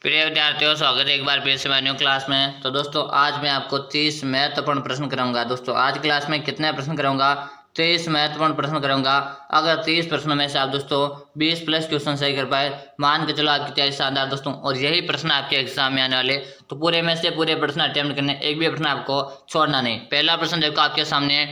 प्रिय विद्यार्थियों, स्वागत है एक बार फिर से मेरी न्यू क्लास में। तो दोस्तों आज मैं आपको 30 महत्वपूर्ण प्रश्न कराऊंगा। दोस्तों आज क्लास में कितने प्रश्न कराऊंगा? 30 महत्वपूर्ण प्रश्न कराऊंगा। अगर 30 प्रश्नों में से आप दोस्तों 20 प्लस क्वेश्चन सही कर पाए, मान के चलो आपकी तैयारी शानदार दोस्तों। और यही प्रश्न आपके एग्जाम में आने वाले, तो पूरे में से पूरे प्रश्न अटेम्प्ट करने, एक भी प्रश्न आपको छोड़ना नहीं। पहला प्रश्न देखो आपके सामने।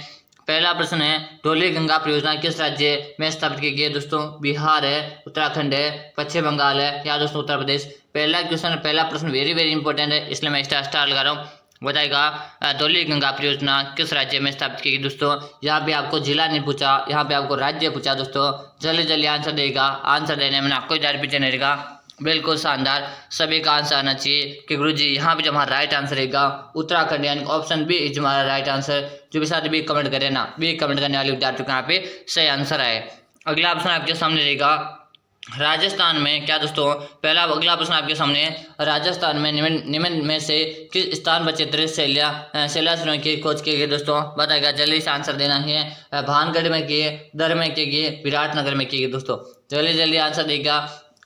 पहला प्रश्न है, धौली गंगा परियोजना किस राज्य में स्थापित की गई है? दोस्तों बिहार है, उत्तराखंड है, पश्चिम बंगाल है या दोस्तों उत्तर प्रदेश। पहला क्वेश्चन, पहला प्रश्न वेरी वेरी इंपॉर्टेंट है, इसलिए मैं स्टार लगा रहा हूँ। बताएगा धौली गंगा परियोजना किस राज्य में स्थापित की गई? दोस्तों यहाँ पे आपको जिला नहीं पूछा, यहाँ पे आपको राज्य पूछा। दोस्तों जल्दी जल्दी आंसर देगा। आंसर देने में आपको इधर पीछे नहीं रहेगा, बिल्कुल शानदार। सभी का आंसर आना चाहिए कि गुरुजी यहाँ पे जो हमारा राइट आंसर रहेगा उत्तराखंड, यानी ऑप्शन बी इज हमारा राइट आंसर। जो भी साथ बी कमेंट करे ना, बी कमेंट करने वाले विद्यार्थियों को यहाँ पे सही आंसर आए। अगला ऑप्शन आपके सामने रहेगा, राजस्थान में क्या? दोस्तों पहला अगला प्रश्न आपके सामने, राजस्थान में निम्न में से किस स्थान पर चित्रित शैलाश्रयों की खोज की गई? दोस्तों बताएगा, जल्दी से आंसर देना है। भानगढ़ में की, दर में की गई, विराटनगर में की गई। दोस्तों जल्दी जल्दी आंसर देगा।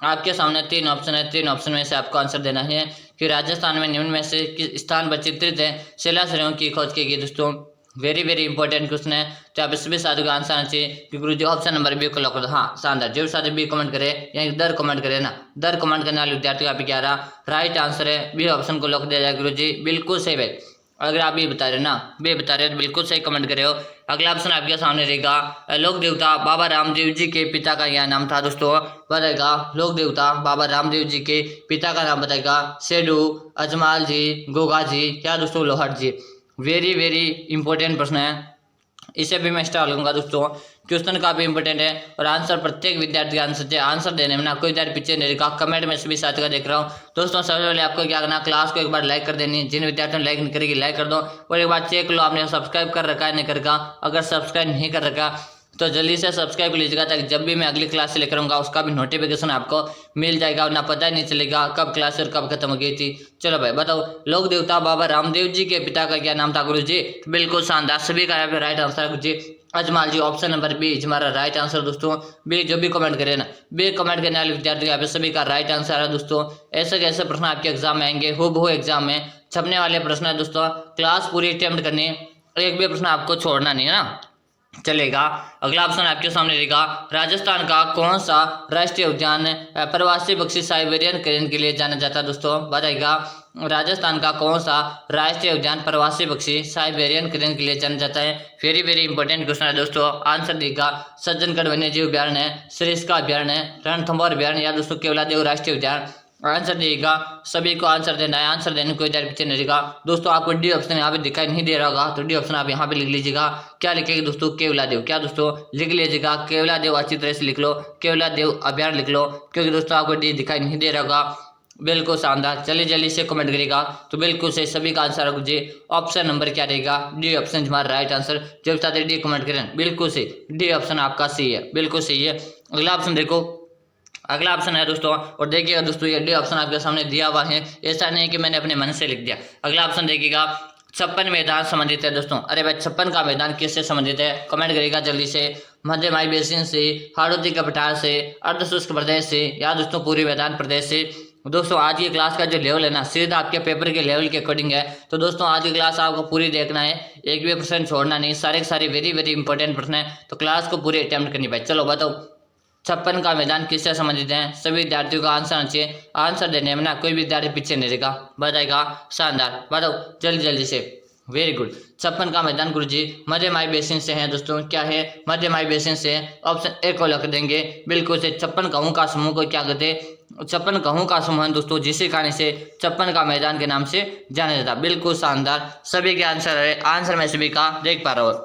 आपके सामने तीन ऑप्शन है, तीन ऑप्शन में से आपको आंसर देना है कि राजस्थान में निम्न में से किस स्थान पर चित्रित है शैलाश्रयों की खोज की गई। दोस्तों वेरी वेरी इंपॉर्टेंट क्वेश्चन है, तो आप इसमें साथियों का आंसर आना चाहिए कि गुरुजी ऑप्शन नंबर बी को लॉक कर दो। हाँ शानदार, जो साथी बी कमेंट करे या दर कमेंट करे ना, दर कमेंट करने वाले विद्यार्थी का क्या रहा? राइट आंसर है, बी ऑप्शन को लॉक दिया जाए। गुरुजी बिल्कुल सही भाई, अगर आप ये बता रहे ना, बे बता रहे हो तो बिल्कुल सही कमेंट करे हो। अगला ऑप्शन आपके सामने रहेगा, लोक देवता बाबा रामदेव जी के पिता का क्या नाम था? दोस्तों बताएगा, लोक देवता बाबा रामदेव जी के पिता का नाम बताएगा, सेडू, अजमाल जी, गोगा जी या दोस्तों लोहट जी। वेरी वेरी इंपॉर्टेंट प्रश्न है, इसे भी मैं स्टार लूंगा। दोस्तों क्वेश्चन काफी इंपॉर्टेंट है और आंसर प्रत्येक विद्यार्थी का आंसर देने में ना कोई इधर पीछे नहीं रहेगा। कमेंट में सभी साथियों का देख रहा हूँ। दोस्तों सबसे पहले आपको क्या करना, क्लास को एक बार लाइक कर देनी है। जिन विद्यार्थियों ने लाइक नहीं करेगी लाइक कर दो, और एक बार चेक लो आपने सब्सक्राइब कर रखा है नहीं कर रखा। अगर सब्सक्राइब नहीं कर रखा तो जल्दी से सब्सक्राइब कर लीजिएगा, ताकि जब भी मैं अगली क्लास से लेकर आऊंगा उसका भी नोटिफिकेशन आपको मिल जाएगा, और ना पता ही नहीं चलेगा कब क्लास और कब खत्म हो गई थी। चलो भाई बताओ, लोक देवता बाबा रामदेव जी के पिता का क्या नाम था? गुरु जी बिल्कुल शानदार, सभी का यहाँ पे राइट आंसर है गुरु जी अजमाल जी। ऑप्शन नंबर बी हमारा राइट आंसर। दोस्तों बी जो भी कमेंट करे ना, बी कमेंट करने वाले विद्यार्थी यहाँ पे सभी का राइट आंसर है। दोस्तों ऐसे कैसे प्रश्न आपके एग्जाम में आएंगे, हूबहू एग्जाम में छपने वाले प्रश्न है। दोस्तों क्लास पूरी अटेम्प्ट करनी, एक भी प्रश्न आपको छोड़ना नहीं है ना, चलेगा। अगला ऑप्शन आपके सामने रहेगा, राजस्थान का कौन सा राष्ट्रीय उद्यान प्रवासी पक्षी साइबेरियन क्रेन के लिए जाना जाता है? दोस्तों बताएगा, राजस्थान का कौन सा राष्ट्रीय उद्यान प्रवासी पक्षी साइबेरियन क्रेन के लिए जाना जाता है? वेरी वेरी इंपॉर्टेंट क्वेश्चन है दोस्तों। आंसर देगा, सज्जनगढ़ वन्य जीव अभ्यारण्य, सरिस्का अभ्यारण्य, रणथंभौर अभ्यारण्य या दोस्तों केवलादेव राष्ट्रीय उद्यान। आंसर देगा, सभी को आंसर देना है। आंसर देने को इधर पीछे नहीं रहेगा। दोस्तों आपको डी ऑप्शन यहाँ पे दिखाई नहीं दे रहा होगा, तो डी ऑप्शन आप यहाँ पे लिख लीजिएगा। क्या लिखेगा दोस्तों? केवलादेव। क्या दोस्तों लिख लीजिएगा, केवलादेव अच्छी तरह से लिख लो, केवलादेव अभ्यारण्य लिख लो, क्योंकि दोस्तों आपको डी दिखाई नहीं दे रहा होगा। बिल्कुल शानदार, चलिए जल्दी से कमेंट करेगा। तो बिल्कुल सही, सभी का आंसर मुझे ऑप्शन नंबर क्या रहेगा? डी ऑप्शन हमारा राइट आंसर। जब साथ डी कमेंट करें बिल्कुल सही, डी ऑप्शन आपका सही है, बिल्कुल सही है। अगला ऑप्शन देखो, अगला ऑप्शन है दोस्तों, और देखिएगा दोस्तों ये डी ऑप्शन आपके सामने दिया हुआ है, ऐसा नहीं कि मैंने अपने मन से लिख दिया। अगला ऑप्शन देखिएगा, 56 मैदान संबंधित है। दोस्तों अरे भाई 56 का मैदान किससे संबंधित है? कमेंट करेगा जल्दी से। मध्यमाई बेसिन से, हाड़ौती के पठार से, अर्धशुष्क प्रदेश से या दोस्तों पूर्वी मैदान प्रदेश से। दोस्तों आज की क्लास का जो लेवल है ना, सीधा आपके पेपर के लेवल के अकॉर्डिंग है। तो दोस्तों आज की क्लास आपको पूरी देखना है, एक भी प्रश्न छोड़ना नहीं, सारे के सारे वेरी वेरी इंपॉर्टेंट प्रश्न है, तो क्लास को पूरी अटेम्प्ट करनी भाई। चलो बताओ, 56 का मैदान किससे संबंधित है? सभी विद्यार्थियों का आंसर आना चाहिए। आंसर देने में ना कोई विद्यार्थी पीछे नहीं रहेगा, बताएगा। शानदार, बताओ जल्दी जल्दी से, वेरी गुड। 56 का मैदान गुरुजी मध्यमाई बेसिन से है। दोस्तों क्या है? मध्यमाई बेसिन से। ऑप्शन ए को लिख देंगे, बिल्कुल से। 56 कहूं का समूह को क्या कहते हैं? 56 कहूं का समूह है दोस्तों, जिसे कारण से 56 का मैदान के नाम से जाना जाता है। बिल्कुल शानदार, सभी के आंसर है, आंसर में सभी का देख पा रहा हो।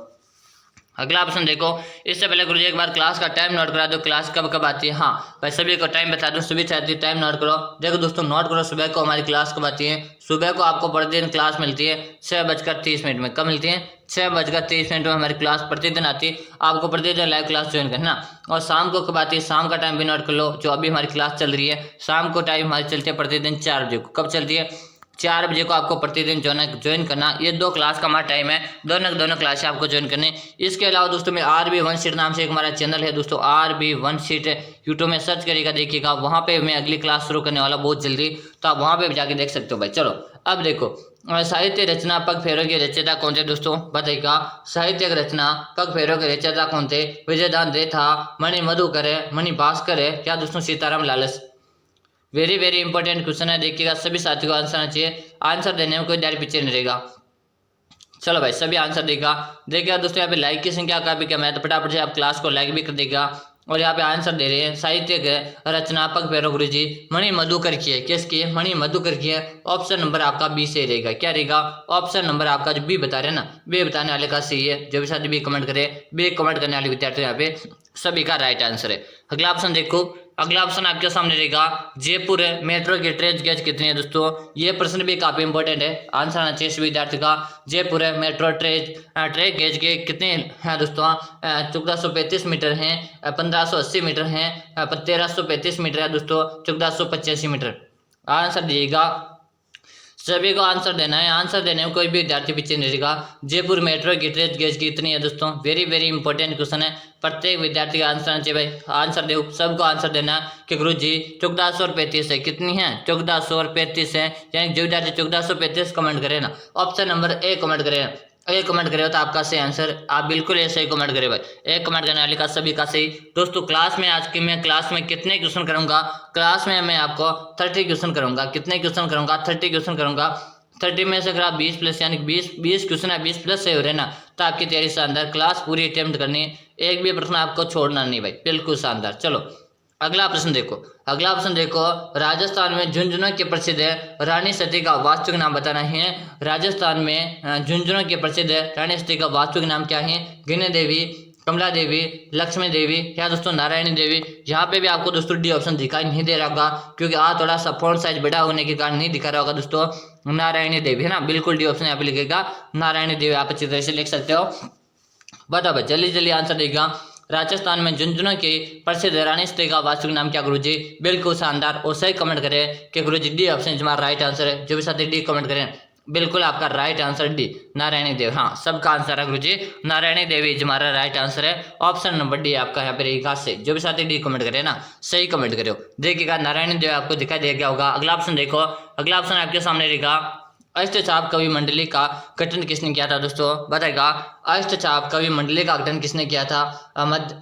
अगला ऑप्शन देखो, इससे पहले गुरुजी एक बार क्लास का टाइम नोट करा दो, क्लास कब कब आती है। हाँ भाई सभी को टाइम बता दो, सभी चाहती टाइम नोट करो। देखो दोस्तों नोट करो, सुबह को हमारी क्लास कब आती है? सुबह को आपको प्रतिदिन क्लास मिलती है 6:30 में। कब मिलती है? 6:30 में हमारी क्लास प्रतिदिन आती है। आपको प्रतिदिन लाइव क्लास ज्वाइन करना। और शाम को कब आती है? शाम का टाइम भी नोट कर लो, जो अभी हमारी क्लास चल रही है। शाम को टाइम हमारी चलती है प्रतिदिन 4 बजे को। कब चलती है? 4 बजे को आपको प्रतिदिन ज्वाइन करना। ये 2 क्लास का हमारा टाइम है, दोनों क्लास आपको ज्वाइन करने। इसके अलावा दोस्तों में RB1 शीट नाम से एक हमारा चैनल है दोस्तों, RB1 शीट यूट्यूब में सर्च करिएगा, देखिएगा वहाँ पे मैं अगली क्लास शुरू करने वाला बहुत जल्दी, तो आप वहाँ पे भी जाके देख सकते हो भाई। चलो अब देखो, साहित्य रचना पग फेरों के रचयिता कौन थे दोस्तों, बताइएगा। साहित्यिक रचना पग फेरों के रचयिता कौन थे? विजयदान देथा, मणि मधुकर है, मणि भास्कर है, क्या दोस्तों Sitaram Lalas. Very very important question है, देखिएगा सभी साथियों को आंसर आना चाहिए, आंसर देने में कोई देर पीछे नहीं रहेगा। चलो भाई सभी आंसर देगा। देखिएगा दोस्तों यहाँ पे लाइक की संख्या का भी कम है, तो फटाफट से आप क्लास को लाइक भी कर देगा। और यहाँ पे आंसर दे रहे हैं साहित्यिक रचनात्मक पैरो गुरु जी मणि मधुकर की है, किसकी है? मणि मधुकर की है। ऑप्शन नंबर आपका बी सही रहेगा। क्या रहेगा? ऑप्शन नंबर आपका जो बी बता रहे हैं ना, बी बताने वाले का सही है। जो भी साथी बी कमेंट करे, बी कमेंट करने वाले विद्यार्थी यहाँ पे सभी का राइट आंसर है। अगला ऑप्शन देखो, अगला ऑप्शन आपके सामने रहेगा जयपुर मेट्रो की ट्रेन गेज कितनी है दोस्तों। ये प्रश्न भी काफी इंपॉर्टेंट है, आंसर आना चाहिए विद्यार्थी का। जयपुर मेट्रो ट्रेन गेज के कितने हैं दोस्तों? 1435 मीटर हैं, 1580 मीटर हैं, 1335 मीटर है दोस्तों, 1485 मीटर। आंसर दिएगा, सभी को आंसर देना है, आंसर देने में कोई भी विद्यार्थी पीछे नहीं रहेगा। जयपुर मेट्रो की ट्रेन गेज की कितनी है दोस्तों? वेरी वेरी इंपॉर्टेंट क्वेश्चन है, प्रत्येक विद्यार्थी का आंसर आना चाहिए भाई। आंसर दो, सबको आंसर देना कि गुरु जी 1435 है, कितनी है? 1435 है। यानी जो विद्यार्थी 1435 कमेंट करे ना, ऑप्शन नंबर ए कमेंट करे, एक कमेंट करे तो आपका सही आंसर। आप बिल्कुल ऐसे ही कमेंट करें भाई, एक कमेंट करने वाले का सभी का सही। दोस्तों क्लास में आज की मैं क्लास में कितने क्वेश्चन करूंगा? क्लास में मैं आपको 30 क्वेश्चन करूंगा। कितने क्वेश्चन करूंगा? 30 क्वेश्चन करूंगा। 30 में से अगर आप 20 प्लस यानी 20 क्वेश्चन है, 20 प्लस से हो रहे ना, तो आपकी तैयारी शानदार। क्लास पूरी अटेम्प्ट करनी, एक भी प्रश्न आपको छोड़ना नहीं भाई, बिल्कुल शानदार। चलो अगला प्रश्न देखो, अगला ऑप्शन देखो, राजस्थान में झुंझुनू के प्रसिद्ध रानी सती का वास्तविक नाम बताना है। राजस्थान में झुंझुनू के प्रसिद्ध रानी सती का वास्तविक नाम क्या है? गिने देवी, कमला देवी, लक्ष्मी देवी, या दोस्तों नारायणी देवी। यहाँ पे भी आपको दोस्तों डी ऑप्शन दिखाई नहीं दे रहा होगा, क्योंकि आज थोड़ा सा फॉन्ट साइज बड़ा होने के कारण नहीं दिखा रहा होगा दोस्तों। नारायणी देवी है ना, बिल्कुल डी ऑप्शन यहाँ पे लिखेगा नारायणी देवी, आप अच्छी तरह से लिख सकते हो। बताओ भाई जल्दी जल्दी आंसर देगा। राजस्थान में झुंझुनू की प्रसिद्ध रानी सती का वास्तविक नाम क्या गुरुजी? बिल्कुल शानदार, और सही कमेंट करें कि गुरुजी डी ऑप्शन हमारा राइट आंसर है। जो भी साथी डी कमेंट करें, बिल्कुल आपका राइट आंसर डी नारायणी देवी। हाँ सबका आंसर है गुरुजी, नारायणी देवी हमारा राइट आंसर है। ऑप्शन नंबर डी आपका यहाँ पे रहेगा सही। जो भी साथी डी कमेंट करे ना, सही कमेंट करो, देखिएगा नारायणी देवी आपको दिखाई दे गया होगा। अगला ऑप्शन देखो, अगला ऑप्शन आपके सामने रहेगा अष्टचाप कवि मंडली का गठन किसने किया था दोस्तों? बताएगा अष्टचाप कवि मंडली का गठन किसने किया था?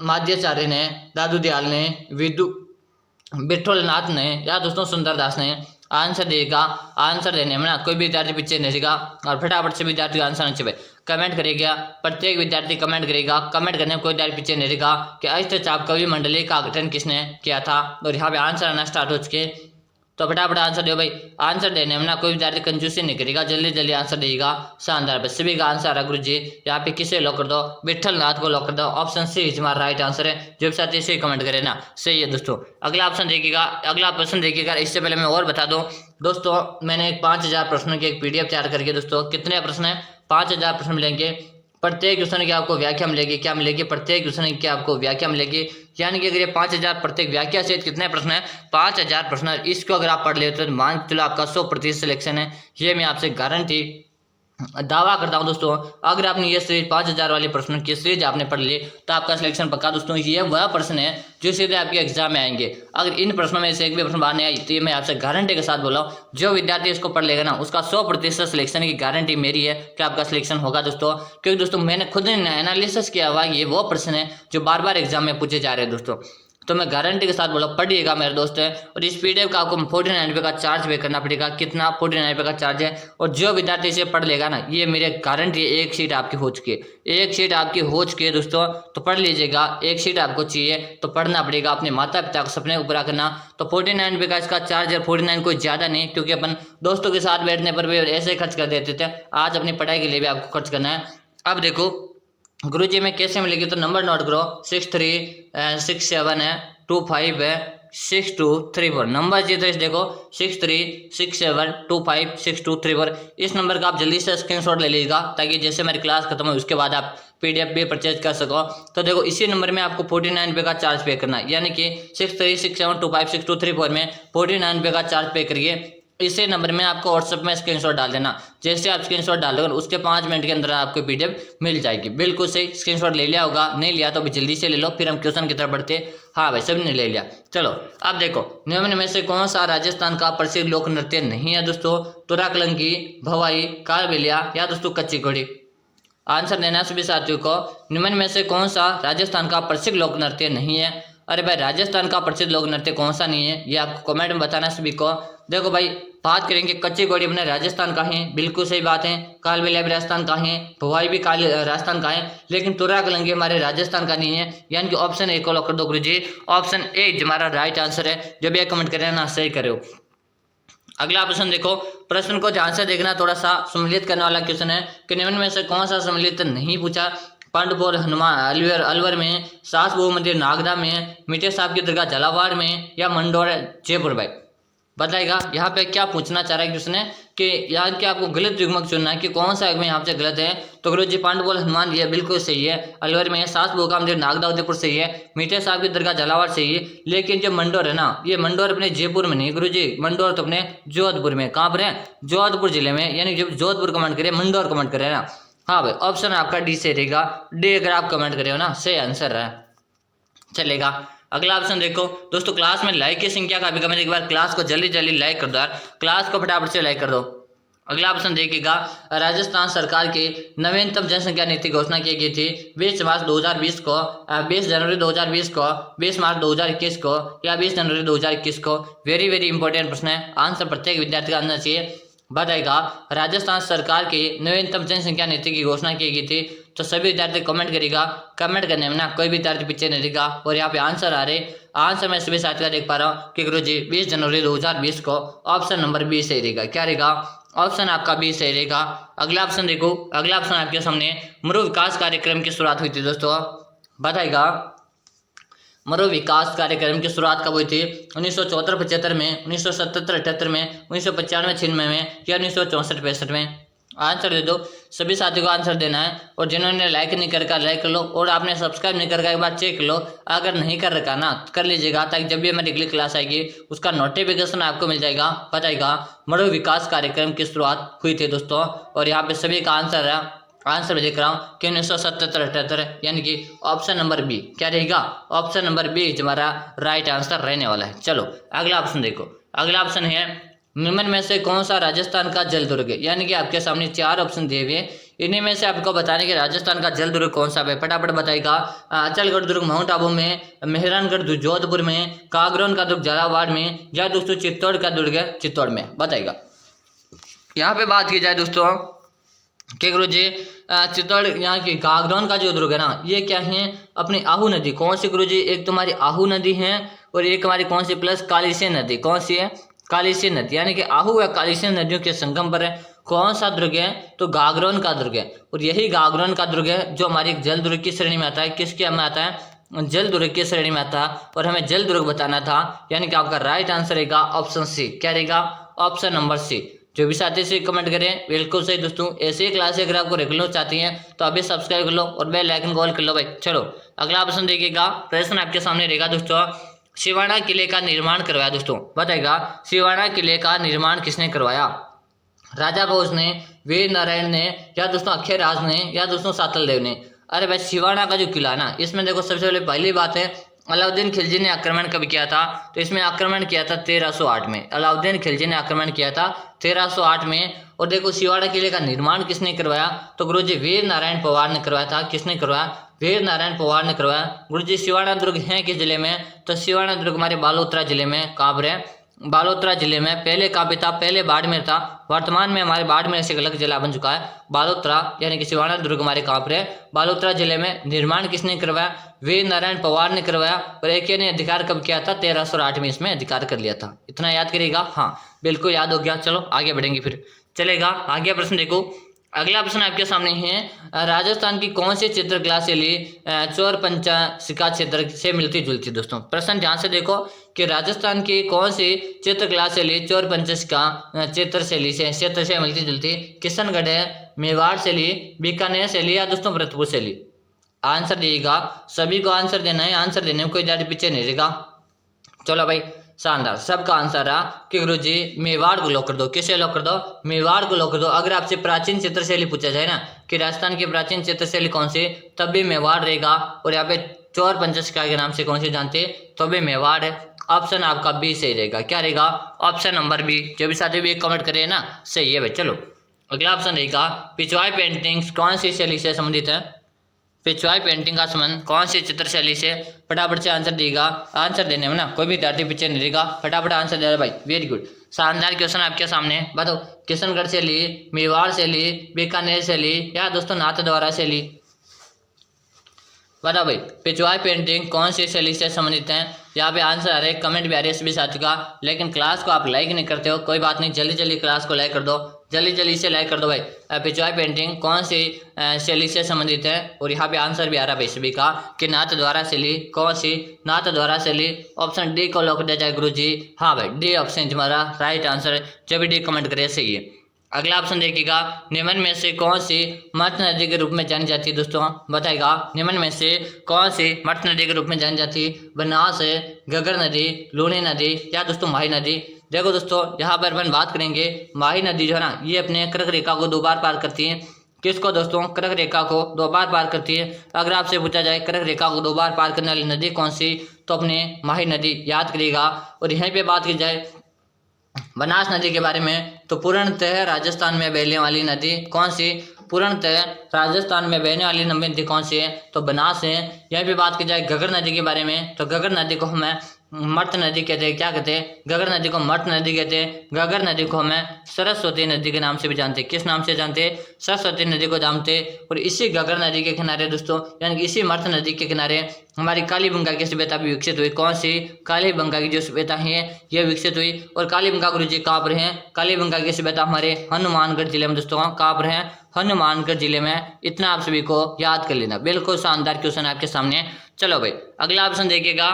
माध्याचार्य ने, दादू दयाल ने, विठल नाथ ने, या दोस्तों सुंदरदास ने। आंसर देगा, आंसर देने में ना कोई भी विद्यार्थी पीछे नहीं रहेगा, और फटाफट से विद्यार्थी का आंसर चाहिए कमेंट करेगा। प्रत्येक विद्यार्थी कमेंट करेगा, कमेंट करने में कोई विद्यार्थी पीछे नहीं रहेगा कि अष्टचाप कवि मंडली का गठन किसने किया था। और यहाँ पे आंसर आना स्टार्ट हो चुके, तो फटाफट आंसर दो भाई। आंसर देने में ना कोई विद्यार्थी कंजूसी नहीं करेगा, जल्दी जल्दी आंसर देगा। शानदार भाई, सभी का आंसर है गुरुजी। यहाँ पे किसे लॉक कर दो? विठल नाथ को लॉक कर दो। ऑप्शन सी हमारा राइट आंसर है। जो भी साथी इसे कमेंट करे ना, सही है दोस्तों। अगला ऑप्शन देखिएगा, अगला प्रश्न देखिएगा। इससे पहले मैं और बता दूं दोस्तों, मैंने एक 5000 प्रश्नों की एक PDF तैयार करके दोस्तों, कितने प्रश्न है? 5000 प्रश्न मिलेंगे। प्रत्येक क्वेश्चन की आपको व्याख्या मिलेगी। क्या मिलेगी? प्रत्येक क्वेश्चन की आपको व्याख्या मिलेगी। यानी कि अगर ये 5000 प्रत्येक व्याख्या से कितने प्रश्न है? 5000 प्रश्न। इसको अगर आप पढ़ लेते हो तो मान चलो आपका 100% सिलेक्शन है। ये मैं आपसे गारंटी दावा करता हूं दोस्तों। अगर आपने ये सीरीज 5000 वाले प्रश्नों की सीरीज आपने पढ़ ली तो आपका सिलेक्शन पक्का दोस्तों। ये वह प्रश्न है जो सीधे आपके एग्जाम में आएंगे। अगर इन प्रश्नों में से एक भी प्रश्न बाहर नहीं आई तो ये मैं आपसे गारंटी के साथ बोला हूँ, जो विद्यार्थी इसको पढ़ लेगा ना, उसका 100% सिलेक्शन की गारंटी मेरी है कि आपका सिलेक्शन होगा दोस्तों। क्योंकि दोस्तों मैंने खुद एनालिसिस किया हुआ, ये वो प्रश्न है जो बार बार एग्जाम में पूछे जा रहे हैं दोस्तों। तो मैं गारंटी के साथ बोला, पढ़िएगा मेरे दोस्त है। और इस PDF का आपको 49 रुपये का चार्ज पे करना पड़ेगा। कितना? 49 रुपये का चार्ज है। और जो विद्यार्थी इसे पढ़ लेगा ना, ये मेरे गारंटी, एक सीट आपकी हो चुकी है, एक सीट आपकी हो चुकी है दोस्तों। तो पढ़ लीजिएगा, एक सीट आपको चाहिए तो पढ़ना पड़ेगा, अपने माता पिता को सपने को पूरा करना। तो 49 रुपये का इसका चार्ज है। 49 कोई ज़्यादा नहीं, क्योंकि अपन दोस्तों के साथ बैठने पर भी ऐसे खर्च कर देते थे। आज अपनी पढ़ाई के लिए भी आपको खर्च करना है। अब देखो गुरुजी में कैसे मिलेगी, तो नंबर नोट करो, 6367 है, 25 है, 6234 नंबर जी। तो इस देखो 6367256234। इस नंबर का आप जल्दी से स्क्रीनशॉट ले लीजिएगा, ताकि जैसे मेरी क्लास खत्म हो उसके बाद आप PDF भी परचेज कर सको। तो देखो इसी नंबर में आपको 49 रुपये का चार्ज पे करना है। यानी कि 6367256234 में 49 रुपये का चार्ज पे करिए। इसी नंबर में आपको व्हाट्सएप में स्क्रीनशॉट डाल देना। जैसे आप स्क्रीनशॉट डाल दोगे उसके 5 मिनट के अंदर आपको पीडीएफ मिल जाएगी। बिल्कुल सही, स्क्रीनशॉट ले लिया होगा, नहीं लिया तो अभी जल्दी से ले लो, फिर हम क्वेश्चन की तरफ बढ़ते। हाँ भाई, सबने ले लिया। चलो अब देखो, निम्न में से कौन सा राजस्थान का प्रसिद्ध लोक नृत्य नहीं है दोस्तों? तुराकलंगी, भवाई, कालबेलिया या दोस्तों कच्ची घोड़ी? आंसर देना सभी साथियों को। निम्न में से कौन सा राजस्थान का प्रसिद्ध लोक नृत्य नहीं है? अरे भाई, राजस्थान का प्रसिद्ध लोक नृत्य कौन सा नहीं है, ये आपको कमेंट में बताना सभी को। देखो भाई, बात करेंगे कच्ची घोड़ी अपने राजस्थान का है, बिल्कुल सही बात है। कालबेलिया भी राजस्थान का है, भवाई भी राजस्थान का है, लेकिन तुराकलंगी हमारे राजस्थान का नहीं है। यानी कि ऑप्शन ए को लॉक कर दो गुरुजी। ऑप्शन ए हमारा राइट आंसर है। जो भी कमेंट करें ना, सही करो। अगला प्रश्न देखो, प्रश्न को ध्यान से देखना, थोड़ा सा सम्मिलित करने वाला क्वेश्चन है कि निम्न में से कौन सा सम्मिलित नहीं पूछा? पंडपोर हनुमान अलवर में, सास बहु मंदिर नागदा में, मीठे साहब की दरगाह झालावाड़ में या मंडोर जयपुर? भाई बताएगा यहाँ पे क्या पूछना चाह रहा है क्वेश्चन है कि यहाँ के आपको गलत युग्मक चुनना है कि कौन सा युग्मक यहाँ से गलत है। तो गुरुजी पांडुपोल हनुमान ये बिल्कुल सही है, अलवर में है। सास बहु का मंदिर नागदा उदयपुर सही है। मीठे साहब की दरगाह झालावाड़ सही है। लेकिन जो मंडोर है ना, ये मंडोर अपने जयपुर में नहीं गुरुजी, मंडोर तो अपने जोधपुर में। कहाँ पर है? जोधपुर जिले में। यानी जब जोधपुर कमेंट करे, मंडोर कमेंट करे ना। हाँ भाई, ऑप्शन आपका डी से रहेगा। डी अगर आप कमेंट करे हो ना, सही आंसर है, चलेगा। अगला ऑप्शन देखो दोस्तों, क्लास में लाइक की संख्या का भी कमेंट। एक बार क्लास को जल्दी जल्दी लाइक कर दो यार, क्लास को फटाफट से लाइक कर दो। अगला ऑप्शन देखिएगा, राजस्थान सरकार की नवीनतम जनसंख्या नीति घोषणा की गई थी 20 मार्च 2020 को, 20 जनवरी 2020 को, 20 मार्च 2021 को या 20 जनवरी 2021 को? वेरी वेरी इंपॉर्टेंट प्रश्न है, आंसर प्रत्येक विद्यार्थी का आना चाहिए। बताएगा, राजस्थान सरकार की नवीनतम जनसंख्या नीति की घोषणा की गई थी। तो सभी विद्यार्थी कमेंट करेगा, कमेंट करने में ना कोई भी विद्यार्थी पीछे नहीं रहेगा। और यहाँ पे आंसर आ रहे, आंसर मैं सभी साथियों का देख पा रहा हूँ कि गुरुजी 20 जनवरी 2020 को। ऑप्शन नंबर बी सही रहेगा। क्या रहेगा? ऑप्शन आपका बी सही रहेगा। अगला ऑप्शन देखो, अगला ऑप्शन आपके सामने, मरु विकास कार्यक्रम की शुरुआत हुई थी दोस्तों। बताएगा, मरु विकास कार्यक्रम की शुरुआत कब हुई थी? 1974-75 में, 1977-78 में, 1995-96 में या 1964-65 में? आंसर दे दो। सभी साथियों को आंसर देना है। और जिन्होंने लाइक नहीं कर लाइक कर लो, और आपने सब्सक्राइब नहीं कर एक बार चेक कर लो। अगर नहीं कर रखा ना, कर लीजिएगा, ताकि जब भी हमारी अगली क्लास आएगी उसका नोटिफिकेशन आपको मिल जाएगा। बताएगा, मरु विकास कार्यक्रम की शुरुआत हुई थी दोस्तों। और यहाँ पे सभी का आंसर है, आंसर मैं देख रहा हूँ कि 1977-78, यानी कि ऑप्शन नंबर बी। क्या रहेगा? ऑप्शन नंबर बी हमारा राइट आंसर रहने वाला है। चलो अगला ऑप्शन देखो, अगला ऑप्शन है, निम्न में से कौन सा राजस्थान का जल दुर्ग है? यानी कि आपके सामने 4 ऑप्शन दिए हुए, इन्हीं में से आपको बताने के राजस्थान का जल दुर्ग कौन सा है। फटाफट बताएगा। अचलगढ़ दुर्ग माउंट आबू में, मेहरानगढ़ जोधपुर में, कागरोन का दुर्ग झालावाड़ में या दोस्तों चित्तौड़ का दुर्ग है चित्तौड़ में? बताएगा। यहाँ पे बात की जाए दोस्तों कि गुरुजी चित्तौड़, यहाँ की कागरोन का जो दुर्ग है ना, ये क्या है? अपनी आहू नदी। कौन सी गुरुजी? एक तुम्हारी आहू नदी है और एक हमारी कौन सी प्लस कालीसी नदी। कौन सी है? कालीसी नदी। यानी कि आहू व कालीसी नदियों के संगम पर है। कौन सा दुर्ग है? तो गागरोन का दुर्ग है। और यही गागरोन का दुर्ग है जो हमारी जल दुर्ग की श्रेणी में आता है। किसके में आता है? जल दुर्ग की श्रेणी में आता है। और हमें जल दुर्ग बताना था, यानी कि आपका राइट आंसर रहेगा ऑप्शन सी। क्या रहेगा? Option number C. जो भी साथी से कमेंट करें, बिल्कुल सही दोस्तों। ऐसे ही क्लास अगर आपको रेगुलर चाहती हैं तो अभी सब्सक्राइब कर लो और बेल आइकन कॉल कर लो भाई। चलो अगला प्रश्न देखिएगा, प्रश्न आपके सामने रहेगा दोस्तों, सिवाना किले का निर्माण करवाया दोस्तों। बताएगा, सिवाना किले का निर्माण किसने करवाया? राजा भोज ने, वीर नारायण ने या दोस्तों अक्षयराज ने या दोस्तों सातल देव ने? अरे भाई, सिवाना का जो किला ना, इसमें देखो सबसे पहले पहली बात है, अलाउद्दीन खिलजी ने आक्रमण कब किया था? तो इसमें आक्रमण किया था 1308 में। अलाउद्दीन खिलजी ने आक्रमण किया था 1308 में। और देखो, सिवाना किले का निर्माण किसने करवाया? तो गुरुजी वीर नारायण पवार ने करवाया था। किसने करवाया? वीर नारायण पवार ने करवाया। गुरुजी सिवाना दुर्ग है किस जिले में? तो सिवाना दुर्ग हमारे बालोतरा जिले में। कहाँ पर है? बालोतरा जिले में। पहले कहाँ पे था? पहले बाड़मेर था। वर्तमान में हमारे बाड़मेर से अलग जिला बन चुका है बालोतरा, यानी कि सिवाना दुर्ग हमारे कहाँ पर है? बालोतरा जिले में। निर्माण किसने करवाया? वीर नारायण पवार ने करवाया। और एक ने अधिकार कब किया था? 1308 में इसमें अधिकार कर लिया था। इतना याद करेगा? हाँ बिल्कुल याद हो गया। चलो आगे बढ़ेंगे फिर, चलेगा। आगे प्रश्न देखो, अगला प्रश्न आपके सामने है, राजस्थान की कौन सी चित्रकला शैली चोर पंचा सिक्का क्षेत्र से मिलती जुलती? दोस्तों प्रश्न ध्यान से देखो कि राजस्थान की कौन सी चित्रकला शैली चोर पंचसिका चित्र क्षेत्र से मिलती जुलती? किशनगढ़ है, मेवाड़ शैली, बीकानेर शैली या दोस्तों भरतपुर शैली? आंसर दिएगा, सभी को आंसर देना है। आंसर देने में कोई ज्यादा पीछे नहीं रहेगा। चलो भाई, शानदार, सबका आंसर रहा कि गुरुजी मेवाड़ को लॉक कर दो। किसे लॉक कर दो? मेवाड़ को लॉक कर दो। अगर आपसे प्राचीन चित्र शैली पूछा जाए ना कि राजस्थान की प्राचीन चित्र शैली कौन सी, तब भी मेवाड़ रहेगा। और यहाँ पे चौर पंचशिका के नाम से कौन सी जानते, तो भी मेवाड़ है। ऑप्शन आपका बी सही रहेगा। क्या रहेगा? Option number B. जो भी साथी भी कमेंट करे ना, सही है भाई। चलो अगला ऑप्शन रहेगा, पिछवाई पेंटिंग्स कौन सी शैली से संबंधित है? पिछवाई पेंटिंग का संबंध कौन सी चित्र शैली से? फटाफट से आंसर देगा। आंसर देने में ना कोई भी विद्यार्थी पीछे नहीं रहेगा, फटाफट आंसर दे रहा भाई। वेरी गुड, शानदार क्वेश्चन आपके सामने। बताओ, किशनगढ़ शैली, मेवाड़ शैली, बीकानेर शैली या दोस्तों नाथद्वारा शैली? बताओ भाई, पिछवाई पेंटिंग कौन सी शैली से संबंधित है? यहाँ पे आंसर आ रहे, कमेंट भी आ रहे सभी साथियों का, लेकिन क्लास को आप लाइक नहीं करते हो। कोई बात नहीं, जल्दी जल्दी क्लास को लाइक कर दो, जल्दी जल्दी से लाइक कर दो भाई। पिछवाई पेंटिंग कौन सी शैली से संबंधित है? और यहाँ पे आंसर भी आ रहा है भाई सभी का कि नाथद्वारा शैली। कौन सी? नाथद्वारा शैली। ऑप्शन डी को लॉक किया जाए गुरुजी। हाँ भाई, डी ऑप्शन तुम्हारा राइट आंसर है। जब भी डी कमेंट करे सही है। अगला ऑप्शन देखिएगा, निम्न में से कौन सी मठ नदी के रूप में जानी जाती है? दोस्तों बताएगा, निम्न में से कौन सी मठ नदी के रूप में जानी जाती है? बनास है, घग्गर नदी, लूणी नदी या दोस्तों माही नदी? देखो दोस्तों, यहाँ पर अपन बात करेंगे माही नदी जो है ना, ये अपने कर्क रेखा को 2 बार पार करती है। किसको दोस्तों? कर्क रेखा को 2 बार पार करती है। अगर आपसे पूछा जाए कर्क रेखा को 2 बार पार करने वाली नदी कौन सी, तो अपने माही नदी याद करिएगा। और यहीं पे बात की जाए बनास नदी के बारे में, तो पूर्णतः राजस्थान में बहने वाली नदी कौन सी? पूर्णतः राजस्थान में बहने वाली नदी कौन सी है? तो बनास है। यहीं पे बात की जाए घग्गर नदी के बारे में, तो घग्गर नदी को हमें मठ नदी कहते हैं। क्या कहते हैं? घग्गर नदी को मठ नदी कहते हैं। घग्गर नदी को हमें सरस्वती नदी के नाम से भी जानते हैं। किस नाम से जानते हैं? सरस्वती नदी को जानते हैं। और इसी घग्गर नदी के किनारे दोस्तों, यानी कि इसी मठ नदी के किनारे हमारी कालीबंगा की सभ्यता भी विकसित हुई। कौन सी? कालीबंगा की जो सभ्यता है ये विकसित हुई। और कालीबंगा गुरुजी कहाँ पर है? कालीबंगा की सभ्यता हमारे हनुमानगढ़ जिले में दोस्तों। कहाँ पर है? हनुमानगढ़ जिले में। इतना आप सभी को याद कर लेना। बिल्कुल शानदार क्वेश्चन आपके सामने। चलो भाई, अगला ऑप्शन देखिएगा,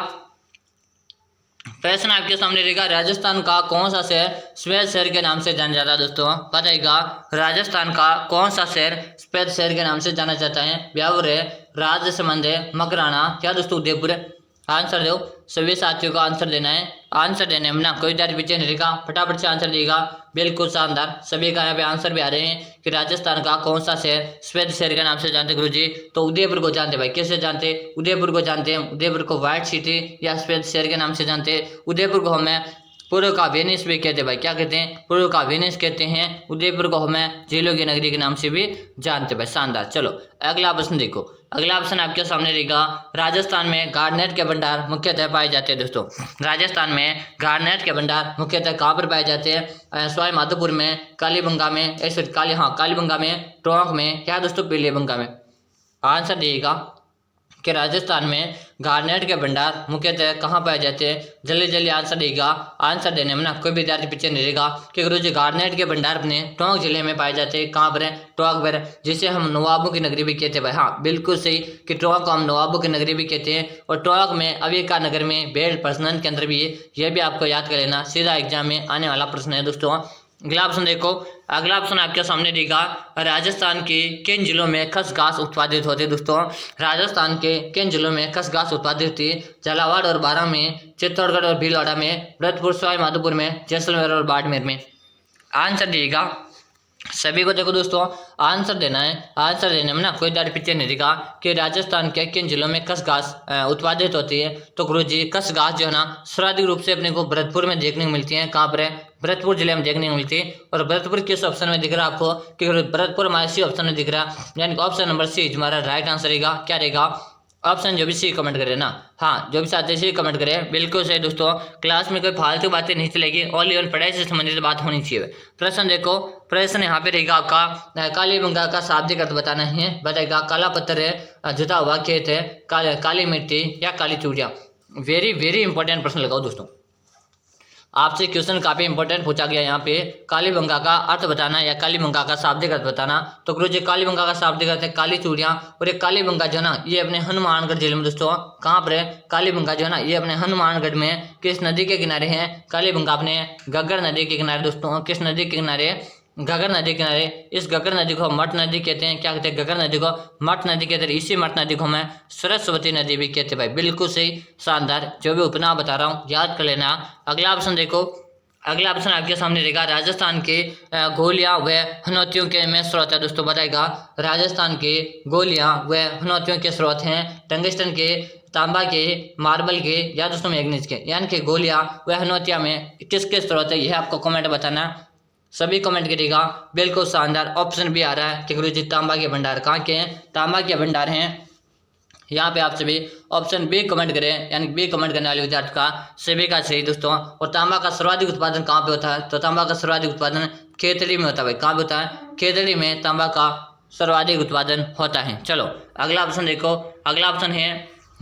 प्रश्न आपके सामने रहेगा, राजस्थान का कौन सा शहर श्वेत शहर के नाम से जाना जाता है? दोस्तों बताइएगा, राजस्थान का कौन सा शहर श्वेत शहर के नाम से जाना जाता है? ब्यावर है, राजसमंद है, मकराना क्या दोस्तों उदयपुर है? आंसर दो। सभी साथियों को आंसर देना है। आंसर देने में ना कोई डर पीछे नहीं रहेगा, फटाफट से आंसर देगा। बिल्कुल शानदार, सभी का यहाँ पे आंसर भी आ रहे हैं कि राजस्थान का कौन सा शहर श्वेत शहर के नाम से जानते गुरुजी? तो उदयपुर को जानते भाई। कैसे जानते? उदयपुर को जानते हैं। उदयपुर को व्हाइट सिटी या श्वेत शहर के नाम से जानते हैं। उदयपुर को हमें पूर्व का वेनिस भी कहते हैं भाई। क्या कहते हैं? पूर्व का वेनिस कहते हैं। उदयपुर को हमें झीलों की नगरी के नाम से भी जानते हैं भाई। शानदार। चलो अगला प्रश्न देखो। अगला ऑप्शन आपके सामने रहेगा, राजस्थान में गार्नेट के भंडार मुख्यतः पाए जाते हैं। दोस्तों राजस्थान में गार्नेट के भंडार मुख्यतः कहाँ पर पाए जाते हैं? सवाई माधोपुर में, कालीबंगा में, ऐसे कालीबंगा में, टोंक में या दोस्तों पीलीबंगा में? आंसर दिएगा कि राजस्थान में गार्नेट के भंडार मुख्यतः कहाँ पाए जाते हैं? जल्दी जल्दी आंसर देगा। आंसर देने में ना कोई विद्यार्थी पीछे नहीं रहेगा कि गुरुजी गार्नेट के भंडार अपने टोंक जिले में पाए जाते हैं। कहाँ पर है? टोंक पर, जिसे हम नवाबों की नगरी भी कहते हैं भाई। हाँ बिल्कुल सही कि टोंक को हम नवाबों की नगरी भी कहते हैं। और टोंक में अविका नगर में बेल्ट प्रसनन केंद्र भी है। यह भी आपको याद कर लेना, सीधा एग्जाम में आने वाला प्रश्न है दोस्तों। अगला ऑप्शन देखो। अगला ऑप्शन आपके सामने देगा, राजस्थान के किन जिलों में खसगास उत्पादित होते हैं? दोस्तों राजस्थान के किन जिलों में खसगास उत्पादित होती है? झालावाड़ और बारां में, चित्तौड़गढ़ और भीलवाड़ा में, भरतपुर सवाई माधोपुर में, जैसलमेर और बाड़मेर में? आंसर दिएगा। सभी को देखो दोस्तों आंसर देना है। आंसर देने में ना कोई डर पीछे नहीं दिखा कि राजस्थान के किन जिलों में खसगास उत्पादित होती है। तो गुरुजी खसगास जो है ना सर्वाधिक रूप से अपने को भरतपुर में देखने को मिलती है। कहाँ पर है? भरतपुर जिले में देखने को मिलती है। और भरतपुर किस ऑप्शन में दिख रहा है आपको? कि भरतपुर हमारे सी ऑप्शन में दिख रहा है, यानी कि ऑप्शन नंबर सी हमारा राइट आंसर रहेगा। क्या रहेगा? ऑप्शन जो भी सी कमेंट करे ना, हाँ जो भी साथी सी कमेंट करे बिल्कुल सही। दोस्तों क्लास में कोई फालतू बातें नहीं चलेगी, ऑल इवन पढ़ाई से संबंधित बात होनी चाहिए। प्रश्न देखो, प्रश्न यहाँ पे रहेगा आपका, कालीबंगा का शाब्दिक अर्थ बताना है। बताएगा, काला पत्थर है, जुता हुआ खेत है, काली मिट्टी या काली चूड़ियाँ? वेरी वेरी इंपॉर्टेंट प्रश्न लगाओ दोस्तों, आपसे क्वेश्चन काफी इंपॉर्टेंट पूछा गया यहाँ पे। कालीबंगा का अर्थ बताना या कालीबंगा का शाब्दिक अर्थ बताना। तो गुरुजी कालीबंगा का शाब्दिक अर्थ है काली चूड़ियाँ। और ये कालीबंगा जो है ना ये अपने हनुमानगढ़ जिले में दोस्तों कहाँ पर है? कालीबंगा जो है ना ये अपने हनुमानगढ़ में किस नदी के किनारे है? कालीबंगा अपने घग्गर नदी के किनारे दोस्तों। किस नदी के किनारे? घगर नदी किनारे, इस घगर नदी को मट नदी कहते हैं। क्या कहते हैं? घगर नदी को मट नदी कहते हैं। इसी मट नदी को मैं सरस्वती नदी भी कहते हैं भाई। बिल्कुल सही, शानदार। जो भी उपनाम बता रहा हूँ याद कर लेना। अगला ऑप्शन देखो, अगला ऑप्शन आपके सामने रहेगा राजस्थान के गोलियां व हनौतियों के में स्रोत है दोस्तों। बताएगा राजस्थान के गोलियां व हनौतियों के स्रोत हैं टंगस्टन के, तांबा के, मार्बल के या दोस्तों मैग्नीज के। यानी कि गोलियां व हनौतिया में किसके स्रोत है, यह आपको कमेंट बताना। सभी कमेंट करिएगा। बिल्कुल शानदार। ऑप्शन भी आ रहा है कि गुरुजी तांबा के भंडार कहाँ के हैं? तांबा के भंडार हैं। यहाँ पे आप सभी ऑप्शन बी कमेंट करें, यानी बी कमेंट करने वाले विद्यार्थी का सभी का सही दोस्तों। और तांबा का सर्वाधिक उत्पादन कहाँ पे होता है? तो तांबा का सर्वाधिक उत्पादन खेतड़ी में होता है भाई। कहाँ पे होता है? खेतड़ी में तांबा का सर्वाधिक उत्पादन होता है। चलो अगला ऑप्शन देखो। अगला ऑप्शन है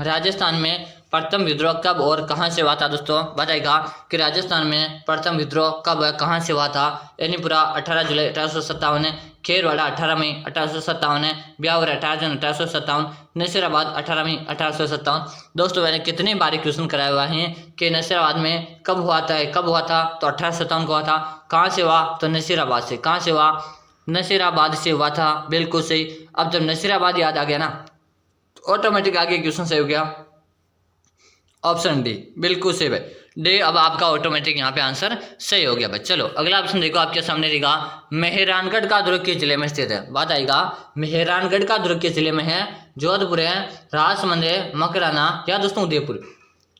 राजस्थान में प्रथम विद्रोह कब और कहाँ से हुआ था दोस्तों। बताएगा कि राजस्थान में प्रथम विद्रोह कब कहाँ से हुआ था। एनीपुरा 18 जुलाई 1857, खेरवाड़ा 18 मई 1857, ब्यावर 18 जून 1857, नसीराबाद 18 मई 1857। दोस्तों मैंने कितने बारी क्वेश्चन कराया हुआ है कि नसीराबाद में कब हुआ था, कब हुआ था? तो 1857 को हुआ था। कहाँ से हुआ? तो नसीराबाद से। कहाँ से हुआ? नसीराबाद से हुआ था। बिल्कुल सही। अब जब नसीराबाद याद आ गया ना, ऑटोमेटिक आगे क्वेश्चन सही हो गया। ऑप्शन डी बिल्कुल सही भाई, डी। अब आपका ऑटोमेटिक यहाँ पे आंसर सही हो गया भाई। चलो अगला ऑप्शन देखो आपके सामने रहेगा मेहरानगढ़ का दुर्ग किस जिले में स्थित है। बात आएगा मेहरानगढ़ का दुर्ग किस जिले में है? जोधपुर है, राजसमंद है, मकराना या दोस्तों उदयपुर।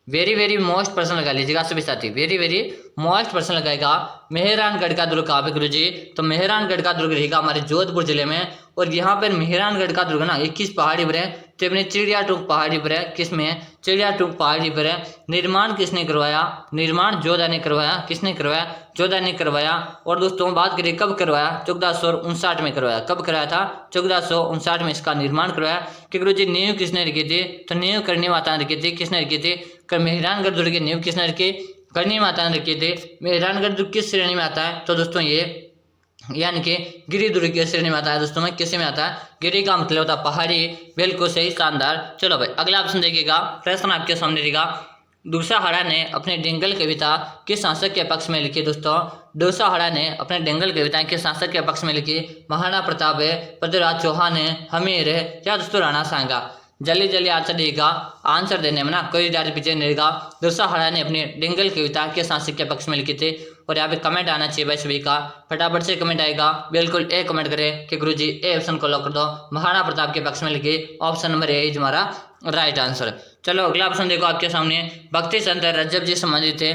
वेरी मोस्ट पर्सन लगा लीजिएगा सभी साथी। वेरी मोस्ट पर्सन लगाएगा। मेहरानगढ़ का दुर्ग कहाँ पे गुरुजी? तो मेहरानगढ़ का दुर्ग रहेगा हमारे जोधपुर जिले में। और यहाँ पर मेहरानगढ़ का दुर्ग ना 21 पहाड़ी पर है, तो अपने चिड़िया टूक पहाड़ी पर है। किसमें? चिड़िया टूक पहाड़ी पर है। निर्माण किसने करवाया? निर्माण जोधा ने करवाया। किसने करवाया? जोधा ने करवाया। और दोस्तों बात करें कब करवाया? 1459 में करवाया। कब करवाया था? 1459 में इसका निर्माण करवाया। कि गुरुजी नींव किसने रखी थी? तो नींव करणी माता ने रखी थी। किसने रखी थी? मेहरानगढ़ दुर्ग की नींव किसने रखी? करणी माता ने रखी थी। मेहरानगढ़ दुर्ग किस श्रेणी में आता है? तो दोस्तों ये यानी कि गिरी दुर्ग की श्रेणी में आता है दोस्तों। में किसी में आता है? गिरी का मतलब होता है पहाड़ी। बिल्कुल सही, शानदार। चलो भाई अगला ऑप्शन देखिएगा। प्रश्न आपके सामने रहेगा दूसाहड़ा ने अपने डेंगल कविता किस शासक के पक्ष में लिखी दोस्तों? दूसाहड़ा ने अपने डेंगल कविता किस शासक के पक्ष में लिखी? महाराणा प्रताप है, पृथ्वीराज चौहान है, हमीर है या दोस्तों राणा सांगा। जल्दी आंसर देगा। आंसर देने में ना कोई विद्यार्थी पीछे नहीं रहेगा। दूसाहड़ा ने अपनी डेंगल कविता के शासक के पक्ष में लिखी थी। और यहाँ पे कमेंट आना चाहिए भाई सभी का। फटाफट से कमेंट आएगा। बिल्कुल ए कमेंट करें कि गुरुजी ए ऑप्शन को लॉक कर दो। महाराणा प्रताप के पक्ष में लिखी। ऑप्शन नंबर ए इज हमारा राइट आंसर। चलो अगला ऑप्शन देखो आपके सामने। भक्ति संत रज्जब जी संबंधित थे।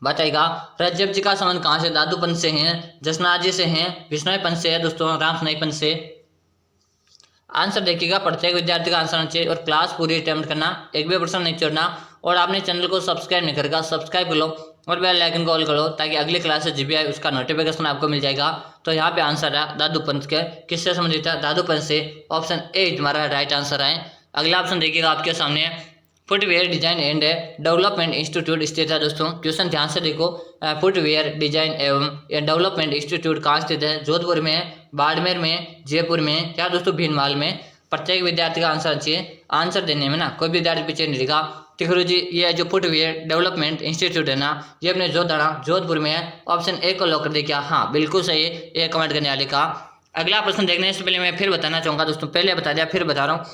बताएगा रज्जब जी का संबंध कहाँ से? दादू पंथ से हैं, जसनाथ जी से हैं, विष्णु पंथ से है दोस्तों, राम सुनाई पंथ से। आंसर देखिएगा। प्रत्येक विद्यार्थी का आंसर आना चाहिए और क्लास पूरी अटेम्प्ट करना, एक भी प्रश्न नहीं छोड़ना। और आपने चैनल को सब्सक्राइब नहीं करेगा, सब्सक्राइब कर लो और बेल आइकन को ऑल करो ताकि अगली क्लास से जो भी आए उसका नोटिफिकेशन आपको मिल जाएगा। तो यहाँ पे आंसर है दादू पंथ के। किससे संबंधित है? दादू पंथ से। ऑप्शन ए तुम्हारा राइट आंसर है। अगला ऑप्शन देखिएगा आपके सामने। Footwear design and development institute स्थित है दोस्तों। क्वेश्चन ध्यान से देखो। फुटवेयर डिजाइन एवं डेवलपमेंट इंस्टीट्यूट कहाँ स्थित है? जोधपुर में, बाड़मेर में, जयपुर में या दोस्तों भीनमाल में। प्रत्येक विद्यार्थी का आंसर चाहिए। आंसर देने में ना कोई विद्यार्थी पीछे नहीं रहेगा। तो गुरुजी ये जो फुटवेयर डेवलपमेंट इंस्टीट्यूट है ना, ये अपने जोधपुर में है। ऑप्शन ए को लॉक कर दे क्या? हाँ बिल्कुल सही, ए कमेंट करने वाले का। अगला प्रश्न देखने से पहले मैं फिर बताना चाहूँगा दोस्तों, पहले बता दिया फिर बता रहा हूँ।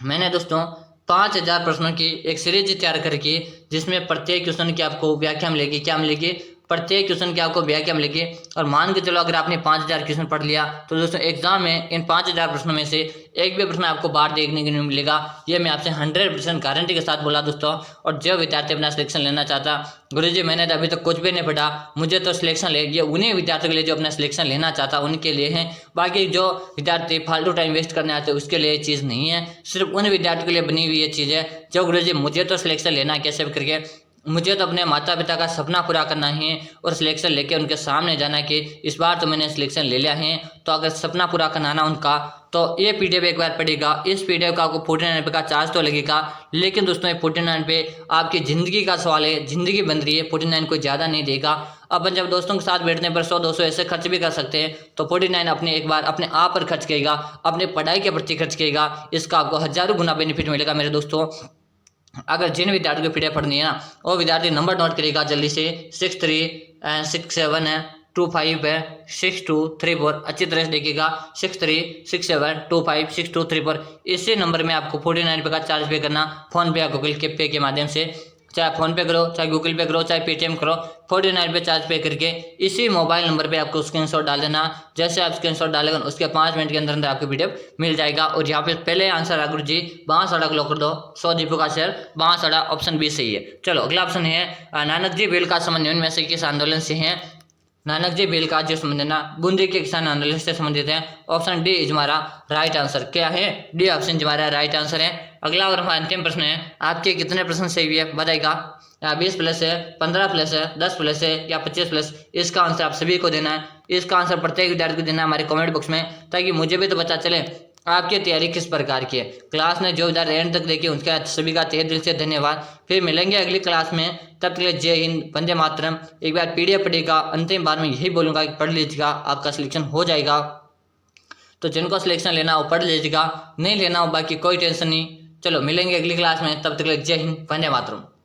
मैंने दोस्तों 5000 प्रश्नों की एक सीरीज तैयार करके, जिसमें प्रत्येक क्वेश्चन की आपको व्याख्या मिलेगी। क्या मिलेगी? प्रत्येक क्वेश्चन की आपको व्याख्या मिलेगी। और मान के चलो अगर आपने 5000 क्वेश्चन पढ़ लिया तो दोस्तों एग्जाम में इन 5000 प्रश्नों में से एक भी प्रश्न आपको बाहर देखने को नहीं मिलेगा। ये मैं आपसे 100% गारंटी के साथ बोला दोस्तों। और जो विद्यार्थी अपना सिलेक्शन लेना चाहता, गुरुजी मैंने तो अभी तक कुछ भी नहीं पढ़ा, मुझे तो सिलेक्शन ले, ये उन्हीं विद्यार्थियों के लिए जो अपना सिलेक्शन लेना चाहता उनके लिए है। बाकी जो विद्यार्थी फालतू टाइम वेस्ट करने आते हैं उसके लिए ये चीज़ नहीं है, सिर्फ उन विद्यार्थियों के लिए बनी हुई ये चीज़ है। जो गुरुजी मुझे तो सिलेक्शन लेना है कैसे भी करके, मुझे तो अपने माता पिता का सपना पूरा करना है और सिलेक्शन लेके उनके सामने जाना कि इस बार तो मैंने सिलेक्शन ले लिया है। तो अगर सपना पूरा करना उनका, तो ये पीडीएफ एक बार पढ़ेगा। इस पीडीएफ का आपको 49 रुपये का चार्ज तो लगेगा, लेकिन दोस्तों ये 49 पे आपकी ज़िंदगी का सवाल है, ज़िंदगी बन रही है। 49 कोई ज़्यादा नहीं देगा। अपन जब दोस्तों के साथ बैठने पर 100-200 ऐसे खर्च भी कर सकते हैं, तो 49 अपने एक बार अपने आप पर खर्च करेगा, अपने पढ़ाई के प्रति खर्च करेगा। इसका आपको हज़ारों गुना बेनिफिट मिलेगा मेरे दोस्तों। अगर जिन विद्यार्थियों को पीडीएफ पढ़नी है ना, वो विद्यार्थी नंबर नोट करेगा जल्दी से 6367 है 25 है 6234। अच्छी तरह से देखिएगा 6367256234। इसी नंबर में आपको 49 रुपये का चार्ज पे करना, फोन पे या गूगल पे के माध्यम से। चाहे फोन पे करो, चाहे गूगल पे करो, चाहे पेटीएम करो, 49 रुपये चार्ज पे करके इसी मोबाइल नंबर पे आपको स्क्रीनशॉट डाल देना। जैसे आप स्क्रीनशॉट डालेंगे उसके 5 मिनट के अंदर अंदर आपको पीडीएफ मिल जाएगा। और यहाँ पे पहले आंसर है गुरु जी बांसवाड़ा को लॉक कर दो। 100 दीपू का शेयर बांसवाड़ा, ऑप्शन बी सही है। चलो अगला ऑप्शन है नानक जी बेल का संबंध निम्न में से किस आंदोलन से है। नानक जी बेल का जो संबंध है ना बूंदी के किसान आंदोलन से संबंधित है। ऑप्शन डी इज हमारा राइट आंसर। क्या है? डी ऑप्शन हमारा राइट आंसर है। अगला और हमारा अंतिम प्रश्न है, आपके कितने प्रश्न सही हुए बताएगा? 20 प्लस है, 15 प्लस है, 10 प्लस है या 25 प्लस? इसका आंसर आप सभी को देना है। इसका आंसर प्रत्येक विद्यार्थी को देना है हमारे कमेंट बॉक्स में, ताकि मुझे भी तो पता चले आपकी तैयारी किस प्रकार की है। क्लास में जो विद्यार्थी एंड तक देखिए उनका सभी का तहे दिल से धन्यवाद। फिर मिलेंगे अगली क्लास में, तब तक के लिए जय हिंद, वंदे मातरम। एक बार पीडीएफ पढ़िएगा। अंतिम बार में यही बोलूंगा कि पढ़ लीजिएगा, आपका सिलेक्शन हो जाएगा। तो जिनको सिलेक्शन लेना हो पढ़ लीजिएगा, नहीं लेना हो बाकी कोई टेंशन नहीं। चलो मिलेंगे अगली क्लास में, तब तक के लिए जय हिंद, वंदे मातरम।